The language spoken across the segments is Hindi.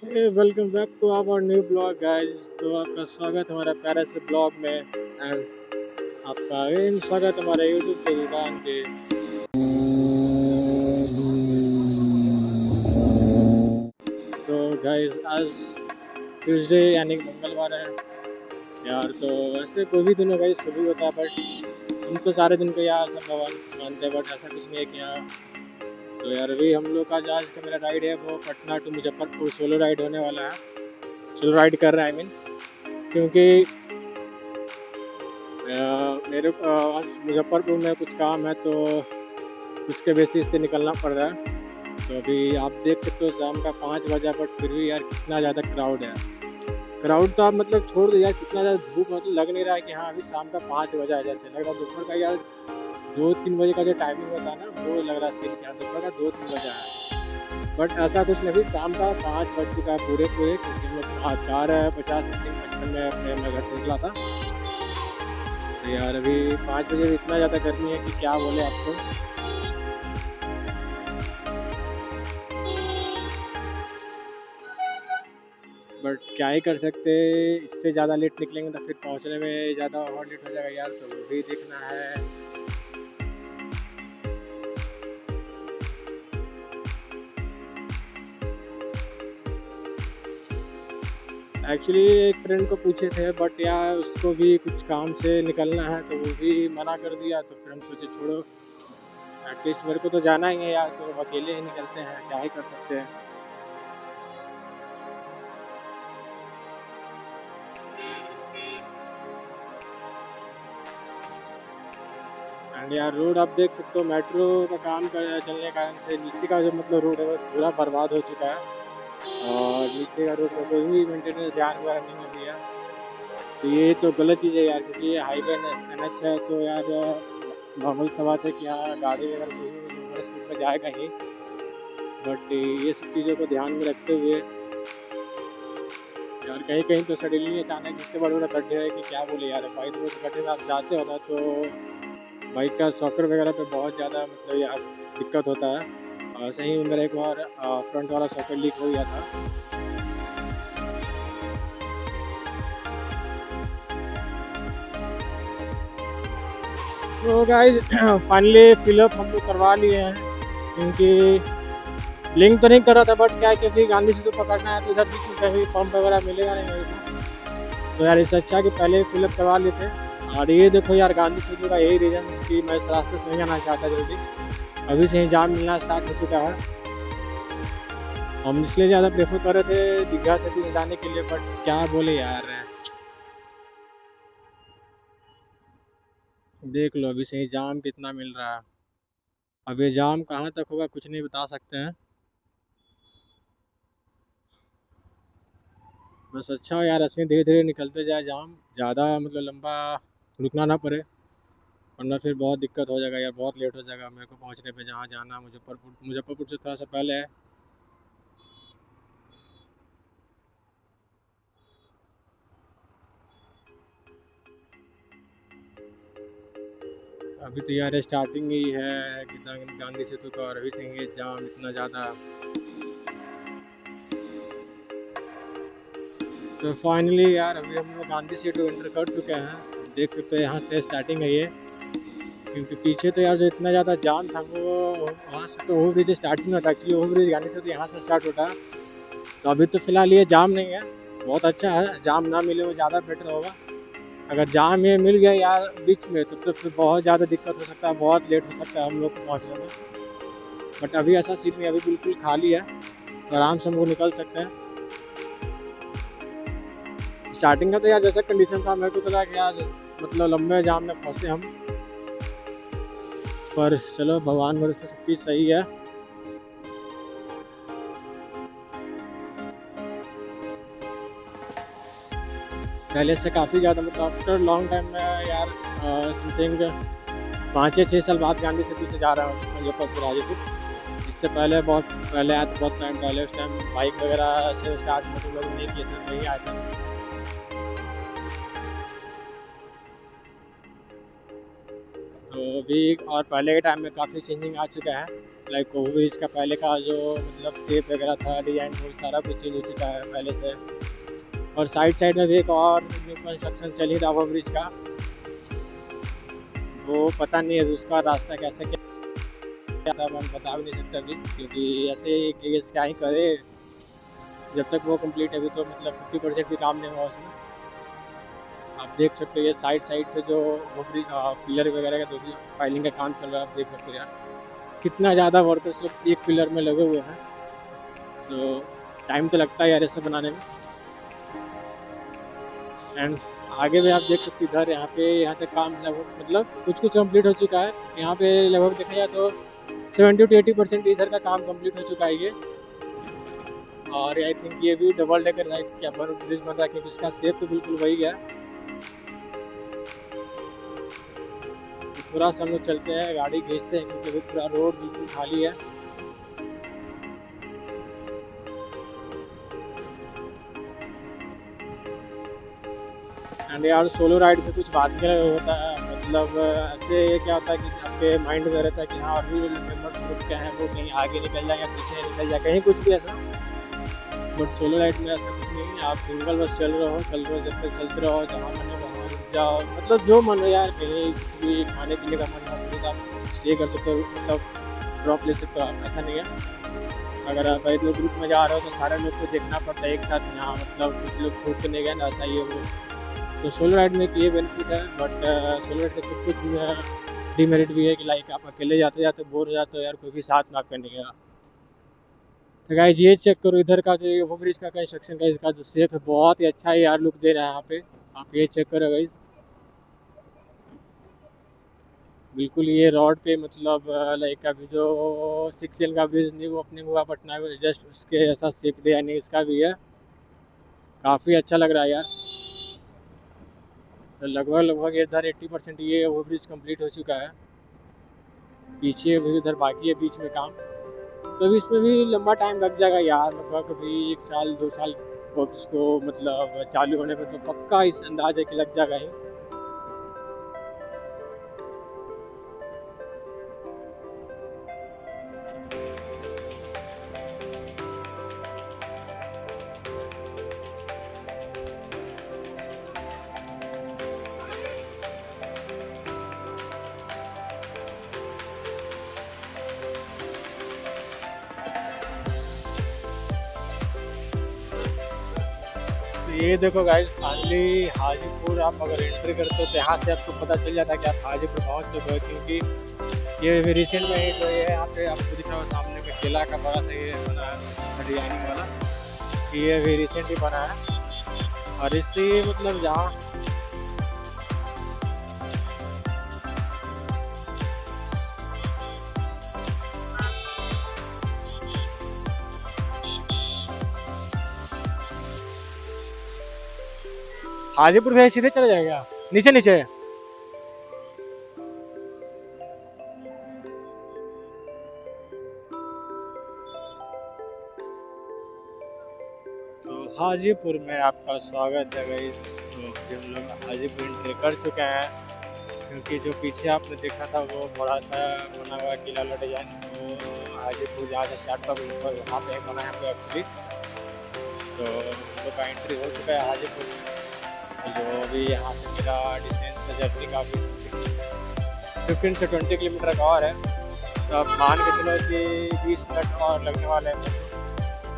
Welcome back to our new blog guys. तो आपका स्वागत हमारा प्यारे से ब्लॉग में एंड आपका अगेन स्वागत हमारे यूट्यूब के दुकान पे। तो गाइस आज ट्यूसडे यानी कि मंगलवार है यार। तो वैसे कोई भी दिन हो गाइस सुबह होता है, बट हम तो सारे दिन को यार सब भगवान मानते हैं, बट ऐसा कुछ नहीं है कि यहाँ। तो यार अभी हम लोग का जो आज का मेरा राइड है वो Patna to Muzaffarpur solo ride होने वाला है। सोलो राइड कर रहा है आई मीन, क्योंकि मेरे को आज मुजफ्फरपुर में कुछ काम है, तो उसके बेसिस से निकलना पड़ रहा है। तो अभी आप देख सकते हो शाम का 5 बजा, बट फिर भी यार कितना ज़्यादा क्राउड है। क्राउड तो आप मतलब छोड़ दो यार, कितना ज़्यादा धूप मतलब लग नहीं रहा है कि हाँ अभी शाम का 5 बजा है, जैसे लग रहा है दोपहर का यार 2-3 बजे का जो टाइमिंग होता है ना, वो लग रहा है सीन क्या दोपहर का 2-3 बजा है। बट ऐसा कुछ नहीं, शाम का 5 बज चुका है पूरे पूरे, क्योंकि हम लोग 4:50 55 में अपने घर से निकला था। तो यार अभी 5 बजे भी इतना ज़्यादा गर्मी है कि क्या बोले आपको। बट क्या ही कर सकते, इससे ज़्यादा लेट निकलेंगे तो फिर पहुंचने में ज़्यादा और लेट हो जाएगा यार, तो वो भी देखना है। एक्चुअली एक फ्रेंड को पूछे थे, बट यार उसको भी कुछ काम से निकलना है तो वो भी मना कर दिया। तो फिर हम सोचे छोड़ो, एटलीस्ट मेरे को तो जाना ही है यार, तो अकेले ही निकलते हैं, क्या ही कर सकते हैं। एंड यार रोड आप देख सकते हो, मेट्रो का काम कर चलने के कारण से नीचे का जो मतलब रोड है वो पूरा बर्बाद हो चुका है, और नीचे का रोड में कोई भी मेंटेनेंस ध्यान वगैरह नहीं हो दिया। तो ये तो गलत चीज़ है यार, क्योंकि ये हाईवे NH है, तो यार नॉर्मल सा बात है कि हाँ गाड़ी अगर ओवर स्पीड में जाएगा ही। बट ये सब चीज़ों को ध्यान में रखते हुए यार कहीं कहीं तो सडनली अचानक इतने बड़े बड़े गड्ढे है कि क्या बोले यार। बाइक रोड गड्ढे में आप जाते हो ना, तो बाइक का सॉकर वगैरह पे बहुत ज़्यादा मतलब यार दिक्कत होता है। और सही में मेरा एक बार फ्रंट वाला सॉकर लीक हो गया था। तो गाइस फाइनली फिलअप हम लोग करवा लिए हैं, क्योंकि लिंक तो नहीं कर रहा था, बट क्या है क्योंकि गांधी सेतु पकड़ना है तो इधर बीच में कहीं पंप वगैरह मिलेगा नहीं मेरे को। तो यार इससे अच्छा कि पहले फिलअप करवा लेते। और ये देखो यार गांधी सेतु का यही रीज़न कि मैं इस रास्ते से नहीं जाना चाहता जल्दी, अभी से ही जाम मिलना स्टार्ट हो चुका है। हम इसलिए ज़्यादा प्रेफर कर रहे थे दीघा सिटी से जाने के लिए, बट क्या बोले यार, देख लो अभी से ही जाम कितना मिल रहा है। अब ये जाम कहाँ तक होगा कुछ नहीं बता सकते हैं। बस अच्छा हो यार, ऐसे धीरे धीरे निकलते जाए, जाम ज़्यादा मतलब लंबा रुकना ना पड़े, वरना फिर बहुत दिक्कत हो जाएगा यार, बहुत लेट हो जाएगा मेरे को पहुँचने पे जहाँ जाना। मुजफ्फरपुर से थोड़ा सा पहले है। अभी तो यार स्टार्टिंग ही है कि गांधी सेतु का, और अभी से ये जाम इतना ज़्यादा। तो फाइनली यार अभी हम लोग गांधी सेतु एंटर कर चुके हैं। देख सकते हैं यहाँ से स्टार्टिंग है ये, क्योंकि पीछे तो यार जो इतना ज़्यादा जाम था वो वहाँ से तो ओवर ब्रिज स्टार्टिंग होता है। एक्चुअली ओवर ब्रिज गांधी सेतु यहाँ से स्टार्ट होता है। तो अभी तो फिलहाल ये जाम नहीं है, बहुत अच्छा है। जाम ना मिले वो ज़्यादा बेटर होगा। अगर जाम ये मिल गया यार बीच में तो फिर बहुत ज़्यादा दिक्कत हो सकता है, बहुत लेट हो सकता है हम लोग को पहुँचने में। बट अभी ऐसा सीन नहीं, अभी बिल्कुल खाली है, तो आराम से हम लोग निकल सकते हैं। स्टार्टिंग का तो यार जैसा कंडीशन था मेरे को तो लगा कि यार मतलब लंबे जाम में फंसे हम, पर चलो भगवान भरोसे सब चीज़ सही है। पहले से काफ़ी ज़्यादा मतलब आफ्टर लॉन्ग टाइम में यार समथिंग 5 या 6 साल बाद गांधी सिटी से जा रहा हूँ मुजफ्फरपुर हाजीपुर। इससे पहले बहुत पहले आया था, बहुत टाइम पहले, उस टाइम बाइक वगैरह से स्टार्ट मतलब लोग नहीं किए थे, वही आया था। तो अभी और पहले के टाइम में काफ़ी चेंजिंग आ चुका है। लाइक ओवर ब्रिज का पहले का जो मतलब शेप वगैरह था, डिज़ाइन, वो सारा कुछ चेंज हो चुका है पहले से। और साइड साइड में भी एक और न्यू कंस्ट्रक्शन चल ही रहा ओवर ब्रिज का, वो पता नहीं है उसका रास्ता कैसे क्या था, मैं बता भी नहीं सकता अभी, क्योंकि ऐसे केस क्या ही करे जब तक वो कंप्लीट है। अभी तो मतलब 50% भी काम नहीं हुआ उसमें। आप देख सकते हो ये साइड साइड से जो पिलर वगैरह का जो भी फाइलिंग का काम चल रहा है, आप देख सकते हो यार कितना ज़्यादा वर्कर्स लोग एक पिलर में लगे हुए हैं। तो टाइम तो लगता है यार ऐसे बनाने में। एंड आगे भी आप देख सकते इधर यहाँ तक काम लगभग मतलब कुछ कंप्लीट हो चुका है। यहाँ पे लगभग देखा जाए तो 70 to 80% इधर का काम कंप्लीट हो चुका है ये। और आई थिंक ये भी डबल डेकर लाइक क्या ब्रिज बन रहा है, क्योंकि इसका शेप तो बिल्कुल वही है। थोड़ा सा हम लोग चलते हैं, गाड़ी खींचते हैं, क्योंकि अभी पूरा रोड बिल्कुल खाली है। एंड यार सोलो राइड में कुछ बात क्या होता है, मतलब ऐसे क्या होता है कि आपके माइंड में रहता है कि हाँ और भी मेम्बर्स ग्रुप क्या है वो कहीं आगे निकल जाए या पीछे निकल जाए, कहीं कुछ भी ऐसा। बट सोलो राइड में ऐसा कुछ नहीं है, आप सिंगल बस चल रहे हो जब तक चलते रहो, जहाँ मन हो वहाँ रुक जाओ, मतलब जो मन हो यार, कहीं कुछ भी खाने पीने का मन हो तो आप स्टे कर सकते हो, मतलब ड्रॉप ले सकते हो आप, ऐसा नहीं है। अगर आप एक लोग ग्रुप में जा रहे हो तो सारे लोग को देखना पड़ता है एक साथ, यहाँ मतलब कुछ लोग छूट के नहीं गए ना, ऐसा ये वो। तो सोलो राइड में ये बेनिफिट है। बट सोलो राइड का कुछ डिमेरिट भी है कि लाइक आप अकेले जाते जाते बोर हो जाते हो यार, कोई भी साथ में आपका नहीं गया। तो गाइस ये चेक करो इधर का जो ओवर ब्रिज का कंस्ट्रक्शन का इसका जो शेप है बहुत ही अच्छा है यार, लुक दे रहा है यहाँ पे। आप ये चेक करो गाइस, बिल्कुल ये रोड पे मतलब लाइक अभी जो 6 लेन का ब्रिज नहीं वो अपने हुआ पटना में, जस्ट उसके ऐसा शेप डिजाइन इसका भी है, काफ़ी अच्छा लग रहा है यार। तो लगभग इधर 80% ये ओवर ब्रिज कम्प्लीट हो चुका है, पीछे भी उधर बाकी है बीच में काम। तो अभी इसमें भी लंबा टाइम लग जाएगा यार, लगभग अभी 1 साल 2 साल इसको मतलब चालू होने पे तो पक्का इस अंदाज है कि लग जाएगा ही। ये देखो गाइस, फाइनली हाजीपुर आप अगर एंट्री करते हो तो यहाँ से आपको पता चल जाता है कि आप हाजीपुर पहुँच चुके हो, क्योंकि ये भी रिसेंट में ही जो ये यहाँ पे आपको दिख रहा है सामने में केला का बड़ा सा ये बना है डिजाइनिंग वाला, ये भी रिसेंट ही बना है। और इससे मतलब जहाँ हाजीपुर भी सीधे चले जाएगा नीचे नीचे। तो हाजीपुर में आपका स्वागत है गाइस। तो हम लोग हाजीपुर एंट्री कर चुके हैं, क्योंकि जो पीछे आपने देखा था वो बड़ा सा बना हुआ किला वाला डिजाइन, वो हाजीपुर जहाँ से स्टार्ट का ऊपर वहाँ पे बना है एक्चुअली। तो हम लोग का एंट्री हो चुका है हाजीपुर में। जो अभी यहाँ से मेरा डिस्टेंस है जर्नी का भी 15 से 20 किलोमीटर का और है। तो अब मान के चलो कि 20 मिनट और लगने वाले हैं।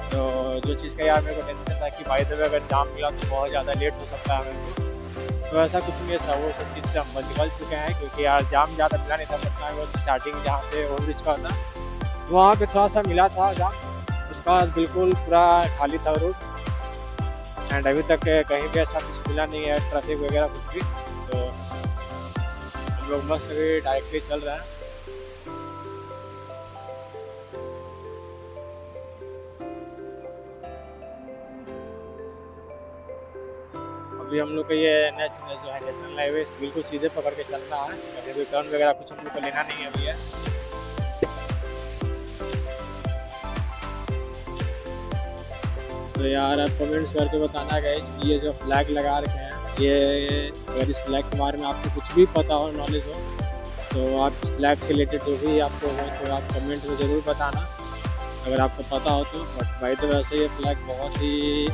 तो जो चीज़ का यार मेरे को टेंशन था कि भाई दबे अगर जाम मिला तो बहुत ज़्यादा लेट हो सकता है मेरे को, तो ऐसा कुछ नहीं है, वो सब चीज़ से हम निकल चुके हैं। क्योंकि यार जाम ज़्यादा मिला नहीं था पटना में, स्टार्टिंग जहाँ से ओवर ब्रिज का था वहाँ पे थोड़ा सा मिला था जाम, उसका बाद बिल्कुल पूरा खाली था रोड। एंड अभी तक कहीं भी ऐसा कुछ मिला नहीं है, ट्रैफिक वगैरह कुछ भी। तो हम लोग मस्त अभी डायरेक्टली चल रहे हैं। अभी हम लोग का ये NH जो है नेशनल हाईवे बिल्कुल सीधे पकड़ के चलना है, कहीं भी टर्न वगैरह कुछ हम लोग को लेना नहीं है अभी है। तो यार आप कमेंट्स करके बताना गाइस कि ये जो फ्लैग लगा रखे हैं, ये अगर इस फ्लैग के बारे में आपको कुछ भी पता हो, नॉलेज हो, तो आप इस फ्लैग से रिलेटेड जो भी आपको हो तो आप कमेंट में ज़रूर बताना अगर आपको पता हो तो। बट बाय द वैसे ये फ्लैग बहुत ही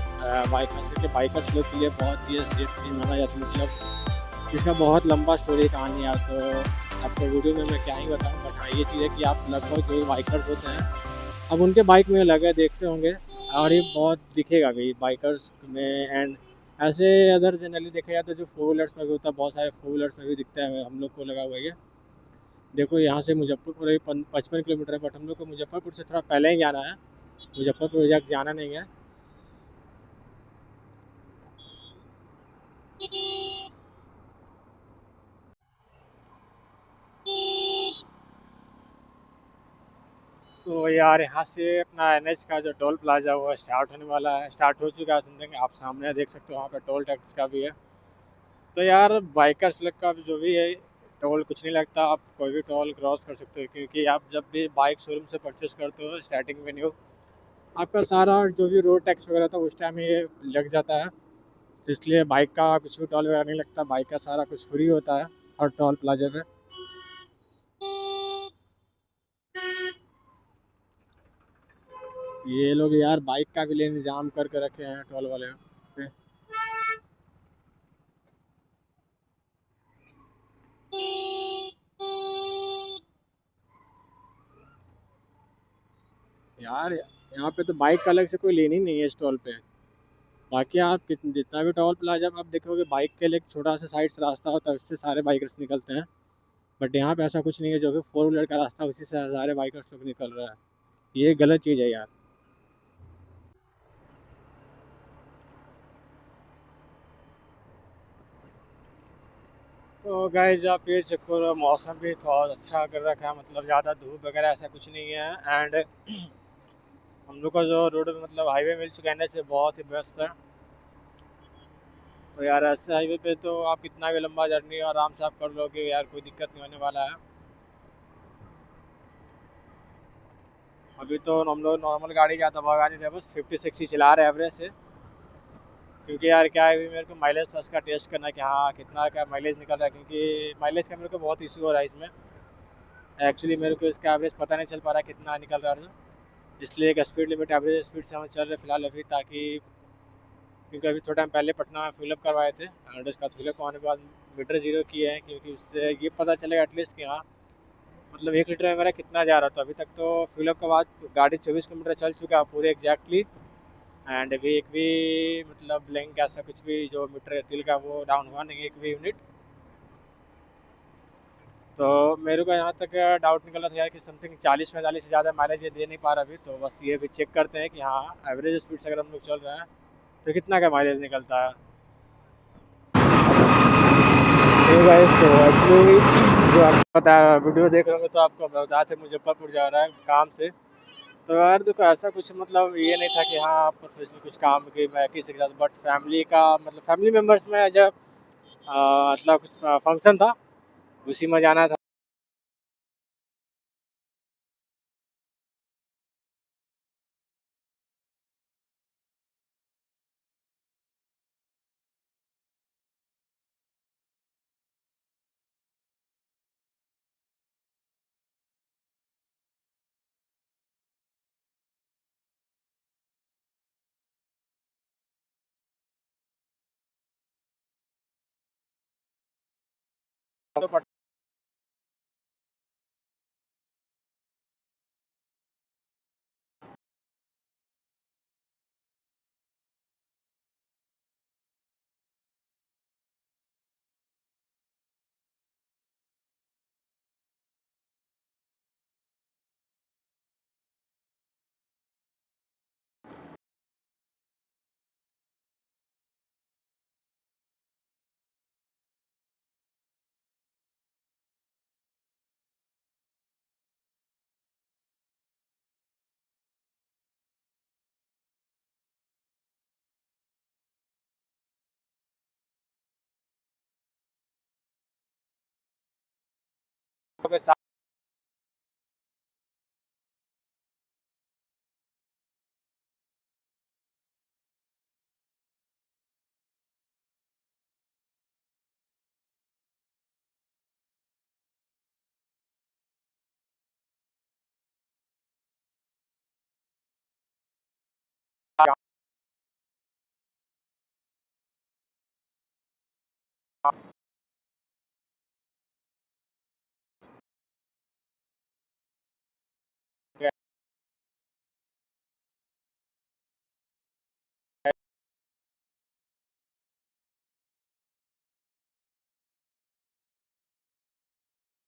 बाइकर्स के बाइकर्स लोग के लिए बहुत ही सेफ्टी माना जाता है। मतलब इसका बहुत लंबा स्टोरी कहानी है, तो आपको वीडियो में मैं क्या ही बताऊँ। बट हाँ, ये चीज़ है कि आप लगभग जो बाइकर्स होते हैं अब उनके बाइक में लगे देखते होंगे, और ये बहुत दिखेगा भी बाइकर्स में। एंड ऐसे अदर जनरली देखा जाए तो जो फोर व्हीलर्स में भी होता है, बहुत सारे फोर व्हीलर्स में भी दिखता है हम लोग को लगा हुआ है ये। देखो यहाँ से मुजफ्फरपुर अभी 55 किलोमीटर है, बट हम लोग को मुजफ्फरपुर से थोड़ा पहले ही जाना है, मुजफ्फरपुर जाके जाना नहीं है। तो यार यहाँ से अपना NH का जो टोल प्लाजा वो स्टार्ट होने वाला है, स्टार्ट हो चुका है समथिंग, आप सामने देख सकते हो वहाँ पे टोल टैक्स का भी है। तो यार बाइकर्स लोग का जो भी है टोल कुछ नहीं लगता, आप कोई भी टोल क्रॉस कर सकते हो, क्योंकि आप जब भी बाइक शोरूम से परचेस करते हो स्टार्टिंग में न्यू, आपका सारा जो भी रोड टैक्स वगैरह था उस टाइम ये लग जाता है। तो इसलिए बाइक का कुछ भी टोल वगैरह नहीं लगता, बाइक का सारा कुछ फ्री होता है हर टोल प्लाजा पे। ये लोग यार बाइक का भी इंतजाम करके रखे हैं टोल वाले पे। यार यहाँ पे तो बाइक का अलग से कोई लेनी नहीं है इस टोल पे। बाकी आप जितना भी टोल प्लाजा में आप देखोगे बाइक के लिए एक छोटा सा साइड से रास्ता होता है, उससे सारे बाइकर्स निकलते हैं। बट यहाँ पे ऐसा कुछ नहीं है, जो कि फोर व्हीलर का रास्ता है, उसी से सारे बाइकर्स लोग निकल रहा है। ये गलत चीज़ है यार। तो गाइस आप ये चक्कर मौसम भी थोड़ा अच्छा कर रखा है, मतलब ज़्यादा धूप वगैरह ऐसा कुछ नहीं है। एंड हम लोग का जो रोड मतलब हाईवे मिल चुका है ना, से बहुत ही बेस्ट है। तो यार ऐसे हाईवे पे तो आप कितना भी लंबा जर्नी आराम से आप कर लोगे यार, कोई दिक्कत नहीं होने वाला है। अभी तो हम लोग नॉर्मल गाड़ी ज़्यादा भगा नहीं रहे, बस 50-60 चला रहे हैं एवरेज से। क्योंकि यार क्या है, अभी मेरे को माइलेज उसका टेस्ट करना है कि हाँ कितना क्या माइलेज निकल रहा है, क्योंकि माइलेज का मेरे को बहुत इशू हो रहा है इसमें। एक्चुअली मेरे को इसका एवरेज पता नहीं चल पा रहा कितना निकल रहा है। इसलिए एक स्पीड लिमिट एवरेज स्पीड से हम चल रहे फिलहाल अभी, ताकि क्योंकि अभी थोड़ा टाइम पहले पटना में फिलअप करवाए थे, एंड उसका फिलअप करवाने के बाद मीटर जीरो किए हैं, क्योंकि उससे ये पता चलेगा एटलीस्ट कि हाँ मतलब 1 लीटर में मेरा कितना जा रहा था अभी तक। तो फिलअप के बाद गाड़ी 24 किलोमीटर चल चुका है पूरे एग्जैक्टली। एंड अभी एक भी मतलब ब्लैंक ऐसा कुछ भी जो मीटर तिल का वो डाउन हुआ नहीं एक भी यूनिट। तो मेरे को यहाँ तक डाउट निकल रहा था यार कि समथिंग 40-45 से ज़्यादा माइलेज ये दे नहीं पा रहा अभी। तो बस ये भी चेक करते हैं कि हाँ एवरेज स्पीड से अगर हम लोग चल रहे हैं तो कितना का माइलेज निकलता है। ठीक है तो एक्चुअली जो आप बता वीडियो देख रहे होंगे तो आपको बता थे मुजफ्फरपुर जा रहा है काम से। तो यार देखो ऐसा कुछ मतलब ये नहीं था कि हाँ प्रोफेशनल कुछ काम की मैं किसी के साथ, बट फैमिली का मतलब फैमिली मेम्बर्स में जब मतलब कुछ फंक्शन था उसी में जाना था। तो